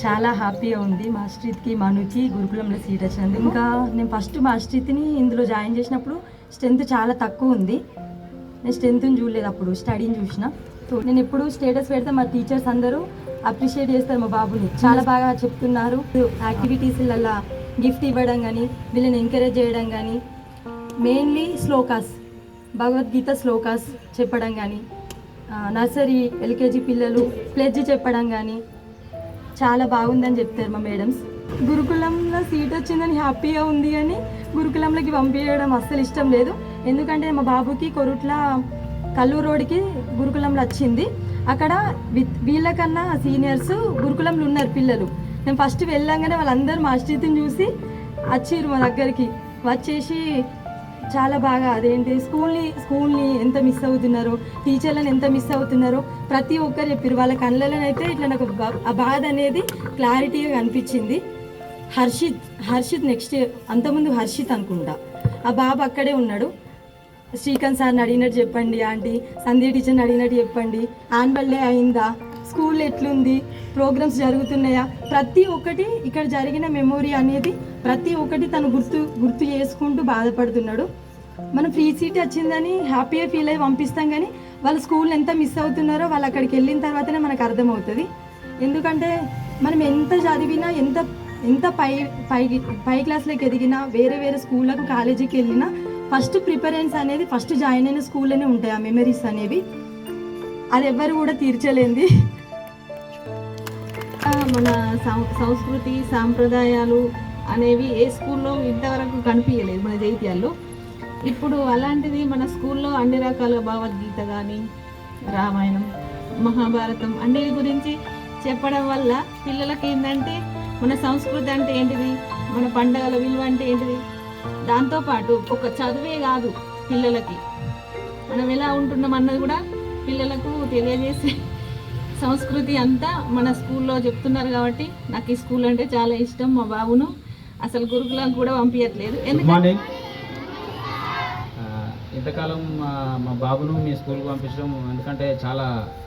చాలా హ్యాపీగా ఉంది. మా స్ట్రీట్కి మనుకి గురుకులంలో సీట్ వచ్చింది. ఇంకా నేను ఫస్ట్ మా స్ట్రీట్ని ఇందులో జాయిన్ చేసినప్పుడు స్ట్రెంత్ చాలా తక్కువ ఉంది. నేను స్ట్రెంత్ని చూడలేదు, అప్పుడు స్టడీని చూసిన. సో నేను ఎప్పుడు స్టేటస్ పెడితే మా టీచర్స్ అందరూ అప్రిషియేట్ చేస్తారు మా బాబుని. చాలా బాగా చెప్తున్నారు. యాక్టివిటీస్లల్లో గిఫ్ట్ ఇవ్వడం కానీ, వీళ్ళని ఎంకరేజ్ చేయడం కానీ, మెయిన్లీ శ్లోకాస్, భగవద్గీత శ్లోకాస్ చెప్పడం కానీ, నర్సరీ ఎల్కేజీ పిల్లలు ప్లెడ్జ్ చెప్పడం కానీ చాలా బాగుందని చెప్తారు మా మేడమ్స్. గురుకులంలో సీట్ వచ్చిందని హ్యాపీగా ఉంది, కానీ గురుకులంలోకి పంపించడం అస్సలు ఇష్టం లేదు. ఎందుకంటే మా బాబుకి కొరుట్ల కల్లూరు రోడ్కి గురుకులంలో వచ్చింది. అక్కడ వీళ్ళకన్నా సీనియర్స్ గురుకులంలో ఉన్నారు పిల్లలు. నేను ఫస్ట్ వెళ్ళంగానే వాళ్ళందరూ మా స్ట్రీట్ని చూసి వచ్చిర్రు మా దగ్గరికి. వచ్చేసి చాలా బాగా అదేంటి స్కూల్ని ఎంత మిస్ అవుతున్నారో, టీచర్లను ఎంత మిస్ అవుతున్నారో ప్రతి ఒక్కరు చెప్పారు. వాళ్ళ కళ్ళలోనైతే ఇట్లా నాకు ఆ బాధ అనేది క్లారిటీగా కనిపించింది. హర్షిత్ నెక్స్ట్ అంతకుముందు హర్షిత్ అనుకుంటా, ఆ బాబు అక్కడే ఉన్నాడు. శ్రీకాంత్ సార్ని అడిగినట్టు చెప్పండి ఆంటీ, సంధ్య టీచర్ని అడిగినట్టు చెప్పండి, యాన్యువల్ డే అయిందా, స్కూల్ ఎట్లుంది, ప్రోగ్రామ్స్ జరుగుతున్నాయా, ప్రతి ఒక్కటి ఇక్కడ జరిగిన మెమొరీ అనేది ప్రతి ఒక్కటి తను గుర్తు చేసుకుంటూ బాధపడుతున్నాడు. మనం ఫ్రీ సీట్ వచ్చిందని హ్యాపీగా ఫీల్ అయ్యి పంపిస్తాం, కానీ వాళ్ళ స్కూల్ ఎంత మిస్ అవుతున్నారో వాళ్ళు అక్కడికి వెళ్ళిన తర్వాతనే మనకు అర్థమవుతుంది. ఎందుకంటే మనం ఎంత చదివినా, ఎంత పై క్లాస్లోకి ఎదిగినా, వేరే స్కూళ్ళకు కాలేజీకి వెళ్ళినా ఫస్ట్ ప్రిఫరెన్స్ అనేది ఫస్ట్ జాయిన్ అయిన స్కూల్లోనే ఉంటాయి. ఆ మెమరీస్ అనేవి అది ఎవ్వరు కూడా తీర్చలేంది. మన సంస్కృతి సాంప్రదాయాలు అనేవి ఏ స్కూల్లో ఇంతవరకు కనిపించలేదు మన జైత్యాల్లో. ఇప్పుడు అలాంటిది మన స్కూల్లో అన్ని రకాల భగవద్గీత కానీ, రామాయణం, మహాభారతం అన్నిటి గురించి చెప్పడం వల్ల పిల్లలకి ఏంటంటే మన సంస్కృతి అంటే ఏంటిది, మన పండగల విలువ అంటే ఏంటిది, దాంతోపాటు ఒక చదువే కాదు, పిల్లలకి మనం ఎలా ఉంటున్నాం అన్నది కూడా పిల్లలకు తెలియజేసే సంస్కృతి అంతా మన స్కూల్లో చెప్తున్నారు. కాబట్టి నాకు ఈ స్కూల్ అంటే చాలా ఇష్టం. మా బాబును అసలు గురుకులం కూడా పంపించట్లేదు. ఎందుకంటే ఇంతకాలం మా బాబును మీ స్కూల్కి పంపించడం ఎందుకంటే చాలా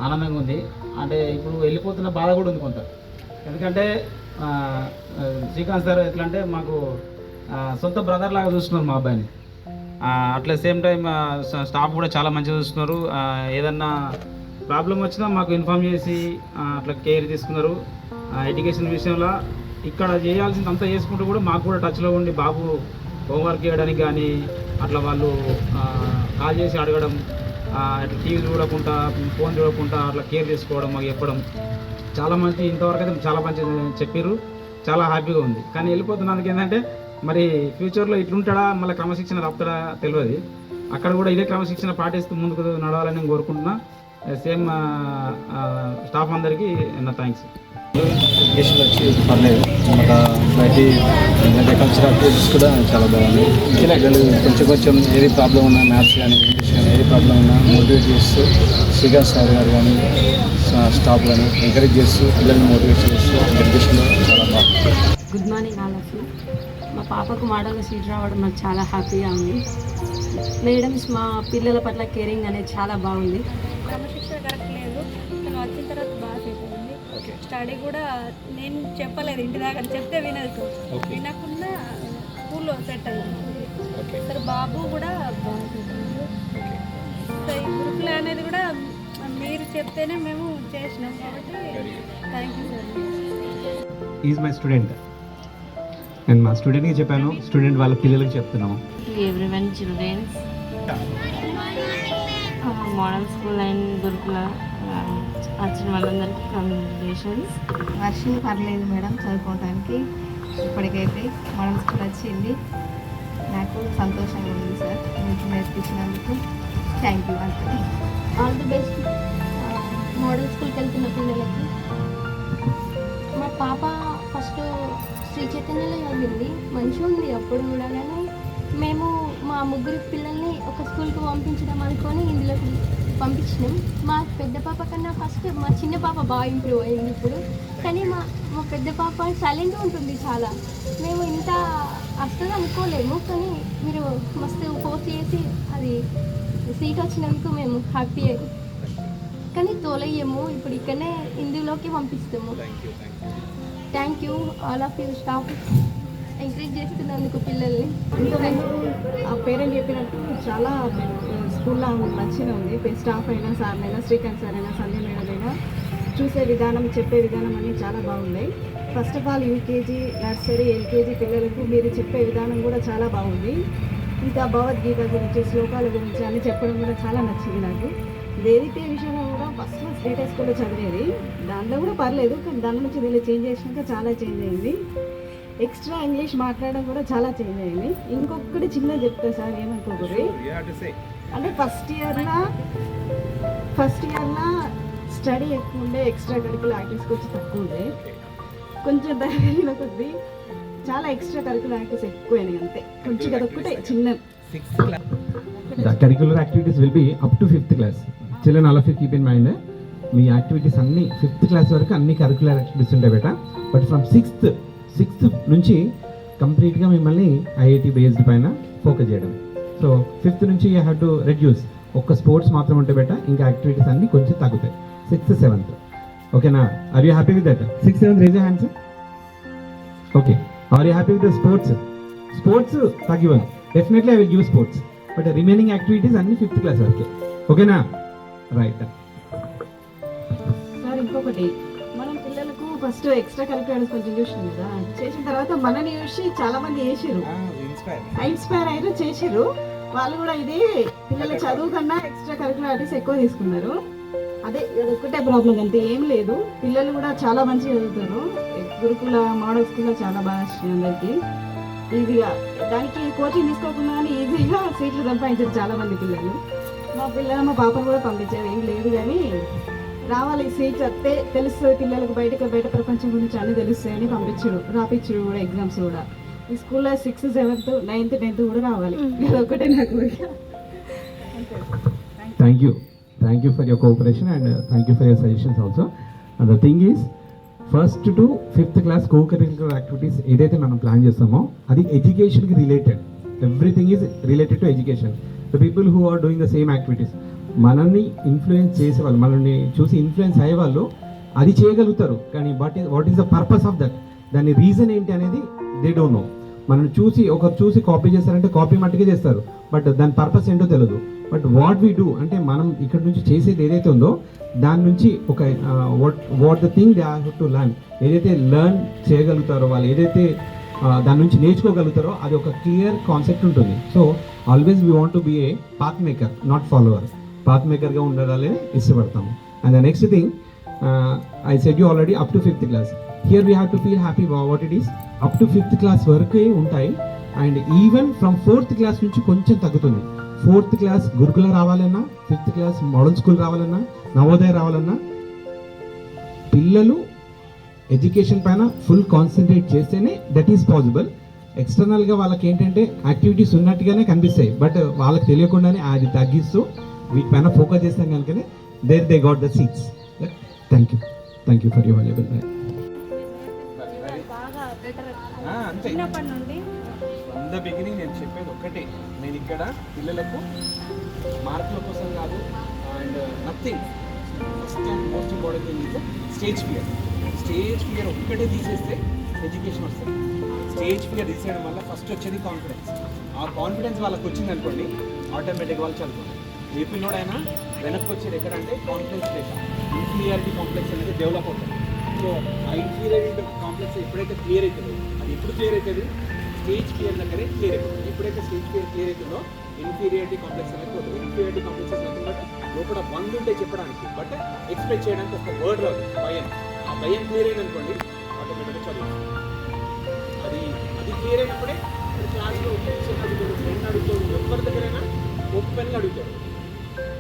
ఆనందంగా ఉంది. అంటే ఇప్పుడు వెళ్ళిపోతున్న బాధ కూడా ఉంది కొంత. ఎందుకంటే శ్రీకాంత్ సార్ ఎట్లా అంటే మాకు సొంత బ్రదర్ లాగా చూస్తున్నారు మా అబ్బాయిని. అట్లా సేమ్ టైం స్టాఫ్ కూడా చాలా మంచిగా చూస్తున్నారు. ఏదన్నా ప్రాబ్లం వచ్చినా మాకు ఇన్ఫామ్ చేసి అట్లా కేర్ తీసుకున్నారు. ఎడ్యుకేషన్ విషయంలో ఇక్కడ చేయాల్సింది అంతా చేసుకుంటూ కూడా మాకు కూడా టచ్లో ఉండి బాబు హోంవర్క్ చేయడానికి కానీ అట్లా వాళ్ళు కాల్ చేసి అడగడం, అట్లా టీవీ చూడకుండా ఫోన్ చూడకుండా అట్లా కేర్ చేసుకోవడం మాకు చెప్పడం చాలా మంచి, ఇంతవరకు అయితే చాలా మంచి చెప్పారు. చాలా హ్యాపీగా ఉంది. కానీ వెళ్ళిపోతున్నందుకు ఏంటంటే మరి ఫ్యూచర్లో ఇట్లుంటాడా, మళ్ళీ క్రమశిక్షణ తప్పుతాడా తెలియదు. అక్కడ కూడా ఇదే క్రమశిక్షణ పాటిస్తూ ముందుకు నడవాలని నేను కోరుకుంటున్నా. సేమ్ స్టాఫ్ అందరికీ నా థ్యాంక్స్. ఎడ్యుకేషన్ వచ్చి పర్లేదు, మన బయట కల్చరల్ యాక్టివిటీస్ కూడా చాలా బాగుంది. పిల్లలు కొంచెం ఏది ప్రాబ్లం ఉన్నా, మ్యాథ్స్ కానీ ఇంగ్లీష్ కానీ ఏది ప్రాబ్లం ఉన్నా మోటివేట్ చేస్తూ శ్రీకాంత్ సార్ గారు కానీ స్టాఫ్ కానీ ఎంకరేజ్ చేస్తూ పిల్లల్ని మోటివేట్ చేస్తూ ఎడ్యుకేషన్లో చాలా బాగుంది. Good morning all of you. మా పాపకు మోడల్ సీట్ రావడం నాకు చాలా హ్యాపీగా ఉంది. మేడమ్స్ మా పిల్లల పట్ల కేరింగ్ అనేది చాలా బాగుంది. క్రమశిక్షణ కరెక్ట్ లేదు, తను వచ్చిన తర్వాత బాగా సెట్ అయింది. స్టడీ కూడా నేను చెప్పలేదు, ఇంటి దగ్గర చెప్తే వినదు, వినకుండా స్కూల్లో సెట్ అయింది. సరే బాబు కూడా బాగా సెట్ అయింది. ఈ గురుకుల అనేది కూడా మీరు చెప్తేనే మేము చేసినాం, కాబట్టి thank you sir. Is my student. నేను మా స్టూడెంట్కి చెప్పాను, స్టూడెంట్ వాళ్ళ పిల్లలకి చెప్తున్నాము. Everyone childrens model school and గురుకుల వచ్చిన వాళ్ళందరికీ కంగ్రాచులేషన్స్. వర్షం పర్లేదు మేడం చదువుకోవడానికి. ఇప్పటికైతే మోడల్ స్కూల్ వచ్చింది, నాకు సంతోషంగా ఉంది సార్. మీకు నేర్పించినందుకు thank you. All the best model స్కూల్కి వెళ్తున్న పిల్లలకి. మా పాప ఫస్ట్ శ్రీ చైతన్యలో చదివింది, మంచిగా ఉంది అప్పుడు కూడా. కానీ మేము మా ముగ్గురు పిల్లల్ని ఒక స్కూల్కి పంపించడం అనుకొని ఇందులోకి పంపించినాం. మా పెద్ద పాప కన్నా ఫస్ట్ మా చిన్న పాప బాగా ఇంప్రూవ్ అయింది ఇప్పుడు. కానీ మా పెద్ద పాప సైలెంట్గా ఉంటుంది చాలా. మేము ఇంత వస్తుంది అనుకోలేము, కానీ మీరు మస్తు ఫోర్స్ చేసి అది సీట్ వచ్చినందుకు మేము హ్యాపీ. కానీ తోలయ్యము, ఇప్పుడు ఇక్కడనే ఇందులోకి పంపిస్తాము. Thank you all of you staff encourage చేస్తున్నందుకు పిల్లల్ని. ఇంతకుముందు ఆ పేరెంట్ చెప్పినట్టు చాలా స్కూల్లో మంచిగా ఉంది. స్టాఫ్ అయినా సార్ అయినా శ్రీకాంత్ సార్ అయినా సంధ్య మేడం అయినా చూసే విధానం చెప్పే విధానం అన్నీ చాలా బాగున్నాయి. First of all UKG nursery LKG పిల్లలకు మీరు చెప్పే విధానం కూడా చాలా బాగుంది. ఇంకా భగవద్గీత గురించి శ్లోకాల గురించి అన్ని చెప్పడం కూడా చాలా నచ్చింది నాకు. వేదిక విషయంలో కూడా ఫస్ట్ స్టేట్ హై స్కూల్లో చదివేది, దాంట్లో కూడా పర్లేదు, కానీ దాని నుంచి వీళ్ళు చేంజ్ చేసినాక చాలా చేంజ్ అయింది. ఎక్స్ట్రా ఇంగ్లీష్ మాట్లాడడం కూడా చాలా చేంజ్ అయింది. ఇంకొకటి చిన్న చెప్తా సార్, ఏమనుకోకూడదు. అంటే ఫస్ట్ ఇయర్లో స్టడీ ఎక్కువ ఉండే, ఎక్స్ట్రా కరికులర్ యాక్టివిటీస్ కొంచెం తక్కువ ఉండే. కొంచెం తగిన కొద్ది చాలా ఎక్స్ట్రా కరికులర్ యాక్టివిటీస్ ఎక్కువైనాయి అంతే. కొంచెం అదొక్కటే చిన్న. The curricular activities will be up to 5th class. Children, all of you keep in mind, me activities అన్ని 5th క్లాస్ వరకు అన్ని కరికులర్ యాక్టివిటీస్ ఉంటాయి బేట. బట్ ఫ్రమ్ 6th నుంచి కంప్లీట్గా మిమ్మల్ని ఐఐటి బేస్డ్ పైన ఫోకస్ చేయడం. సో 5th నుంచి యూ హ్యావ్ టు రెడ్యూస్. ఒక్క స్పోర్ట్స్ మాత్రం ఉంటే బేట, ఇంకా యాక్టివిటీస్ అన్ని కొంచెం తగ్గుతాయి. 6th 7th ఓకేనా? Are you happy with that? 6th 7th raise your hands. Okay, are you happy with the sports తగ్గివ్వను. Definitely I will give sports, but remaining activities అన్ని 5th క్లాస్ వరకే. ఓకేనా? రైట్ సార్ ఇంకొకటి, మనం పిల్లలకు first extra కరికులర్స్ కొంచెం చూసినాం కదా, చేసిన తర్వాత మనని చూసి చాలా మంది చేసిర్రు, ఇన్స్పైర్ అయ్యారు, చేసిర్రు. వాళ్ళు కూడా ఇదే పిల్లల చదువు కన్నా ఎక్స్ట్రా కరికులర్ యాక్టివిటీస్ ఎక్కువ తీసుకున్నారు. అదే ఒక్కటే ప్రాబ్లం అంతే, ఏం లేదు. పిల్లలు కూడా చాలా మంచిగా చదువుతారు. గురుకుల మోడల్ స్కూల్లో చాలా బాగా వచ్చినాయి అందరికీ. ఈజీగా దానికి కోచింగ్ తీసుకోకుండా కానీ ఈజీగా సీట్లు సంపాదించారు చాలా మంది పిల్లలు. మా పాపను కూడా పంపించారు, ఏం లేదు కానీ రావాలి సీట్స్ వస్తే తెలుస్తుంది పిల్లలకు, బయట ప్రపంచం గురించి అన్నీ తెలుస్తాయని పంపించారు, రాపించారు కూడా ఎగ్జామ్స్ కూడా. ఈ స్కూల్లో 6th 7th 9th 10th కూడా రావాలి. ఒకటే నాకు. Thank you for your cooperation and thank you for your suggestions also. And the thing is, 1st to 5th class co-curricular activities ఏదైతే మనం ప్లాన్ చేస్తామో అది ఎడ్యుకేషన్కి related. Everything is related to education. The people who are doing the same activities, మనల్ని influence చేసేవాళ్ళు, మనల్ని చూసి influence అయ్యేవాళ్ళు అది చేయగలుగుతారు. కానీ what is the purpose of that, దాని రీజన్ ఏంటి అనేది దే డోంట్ నో. మనం ఒకరు చూసి కాపీ చేస్తారంటే కాపీ మట్టుకే చేస్తారు, బట్ దాని పర్పస్ ఏంటో తెలియదు. బట్ వాట్ వీ డూ అంటే మనం ఇక్కడ నుంచి చేసేది ఏదైతే ఉందో దాని నుంచి ఒక what the thing they have to learn, ఏదైతే లర్న్ చేయగలుగుతారో వాళ్ళు, ఏదైతే దాని నుంచి నేర్చుకోగలుగుతారో అది ఒక క్లియర్ కాన్సెప్ట్ ఉంటుంది. So always we want to be a path maker, not follower. Path మేకర్గా ఉండాలని ఇష్టపడతాము. And the next thing, I said you already up to 5th class. Here we have to feel happy what it is. Up to 5th class వరకే ఉంటాయి. And even from 4th class నుంచి కొంచెం తగ్గుతుంది. 4th class గురుకుల రావాలన్నా, 5th class modal school రావాలన్నా, నవోదయ రావాలన్నా పిల్లలు ఎడ్యుకేషన్ పైన ఫుల్ కాన్సన్ట్రేట్ చేస్తేనే దట్ ఈస్ పాసిబుల్. ఎక్స్టర్నల్గా వాళ్ళకి ఏంటంటే యాక్టివిటీస్ ఉన్నట్టుగానే కనిపిస్తాయి, బట్ వాళ్ళకి తెలియకుండానే అది తగ్గిస్తూ వీటిపైన ఫోకస్ చేస్తాం కనుకనే they got the seats. Thank you for your valuable time. బాగా బెటర్ చిన్నప్పటి నుండి ఫ్రమ్ ద బిగినింగ్ నేను చెప్పేది ఒక్కటే, నేను ఇక్కడ పిల్లలకు మార్కుల కోసం కాదు, and nothing. First and most important thing is stage fear ఒక్కటే తీసేస్తే ఎడ్యుకేషన్ వస్తుంది. స్టేజ్ ఫియర్ తీసేయడం వల్ల ఫస్ట్ వచ్చేది కాన్ఫిడెన్స్. ఆ కాన్ఫిడెన్స్ వాళ్ళకి వచ్చింది అనుకోండి, ఆటోమేటిక్గా వాళ్ళు చదువుతారు. ఏ పిల్లోడైనా వెనక్కి వచ్చేది ఎక్కడంటే కాన్ఫిడెన్స్ లేక, ఇన్ఫీరియారిటీ కాంప్లెక్స్ అనేది డెవలప్ అవుతుంది. సో ఆ ఇన్ఫీరియారిటీ కాంప్లెక్స్ ఎప్పుడైతే క్లియర్ అవుతుందో, అది ఎప్పుడు క్లియర్ అవుతుంది, స్టేజ్ ఫియర్ దగ్గరే క్లియర్ అవుతుంది. ఎప్పుడైతే స్టేజ్ ఫియర్ క్లియర్ అవుతుందో ఇన్ఫీరియారిటీ కాంప్లెక్స్ అనేది పోతుంది. ఇన్ఫీరియారిటీ కాంప్లెక్స్ నథింగ్ బట్ లోపల 1 ఉంటే చెప్పడానికి, బట్ ఎక్స్ప్రెస్ చేయడానికి ఒక వర్డ్ రాదు, భయం. ఆ భయం క్లియర్ అయిందనుకోండి ఆటోమేటిక్గా చదువు. అది క్లియర్ అయినప్పుడే క్లాస్లో అడుగుతాడు, ఫ్రెండ్ అడుగుతాడు, ఎవరి దగ్గరైనా ఓపెన్గా అడుగుతాడు.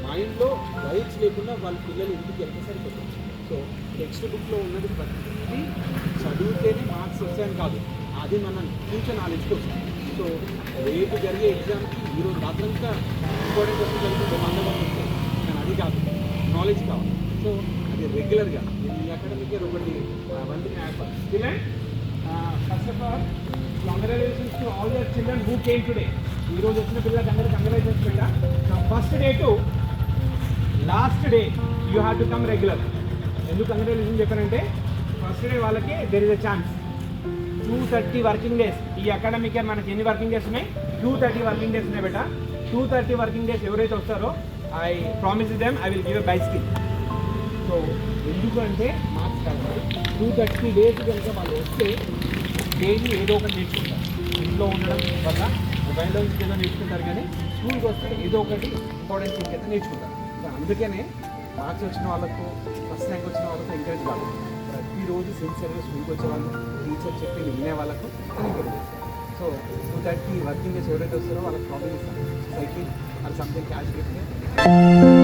మైండ్లో వైట్స్ లేకుండా వాళ్ళ పిల్లలు ఇంటికి వెళ్తే సరిపోతుంది. సో టెక్స్ట్ బుక్లో ఉన్నది ప్రతిదీ చదివితేనే మార్క్స్ వస్తాయని కాదు, అది మన ఫ్యూచర్ నాలెడ్జ్ కోసం. సో రేపు జరిగే ఎగ్జామ్కి ఈరోజు రాత్రంతా ఇంపార్టెంట్ క్వశ్చన్ చదివితే 100 వస్తాయి, కానీ అది కాదు, నాలెడ్జ్ కావాలి. సో అది రెగ్యులర్గా ఈ అకాడమిక్ ఇయర్ ఒకటి 1 app. First of all congratulations to all your children who came today. ఈరోజు వచ్చిన పిల్లలకి అందరూ కంగ్రాచులేషన్స్ పెట్టా. From first day to last day you have to come regular. ఎందుకు కంగ్రాచులేషన్ చెప్పానంటే ఫస్ట్ డే వాళ్ళకి there is a chance 230 working days. ఈ academic year మనకి ఎన్ని వర్కింగ్ డేస్ ఉన్నాయి? 230 వర్కింగ్ డేస్ ఉన్నాయి బేట. 230 వర్కింగ్ డేస్ ఎవరైతే వస్తారో I promise them I will give a bicycle. So ఎందుకంటే మార్క్స్ కాదు, 230 డేస్ కనుక వాళ్ళు వస్తే డైలీ ఏదో ఒకటి నేర్చుకుంటారు. ఇంట్లో ఉండడం వల్ల మొబైల్లో ఇంకేదో నేర్చుకుంటారు, కానీ స్కూల్కి వస్తే ఏదో ఒకటి ఇంపార్టెంట్ థింగ్ అయితే నేర్చుకుంటారు. సో అందుకనే మార్క్స్ వచ్చిన వాళ్ళకు, ఫస్ట్ ర్యాంక్ వచ్చిన వాళ్ళకు ఎంకరేజ్ కావాలి. ప్రతిరోజు సిన్సియర్గా స్కూల్కి వచ్చే వాళ్ళు, టీచర్ చెప్పి వినే వాళ్ళకు ఎంకరేజ్ చేస్తారు. సో 230 వర్కింగ్ డేస్ ఎవరైతే వస్తారో వాళ్ళకి ప్రాబ్లమ్ ఇస్తారు. Cycle or something cash gift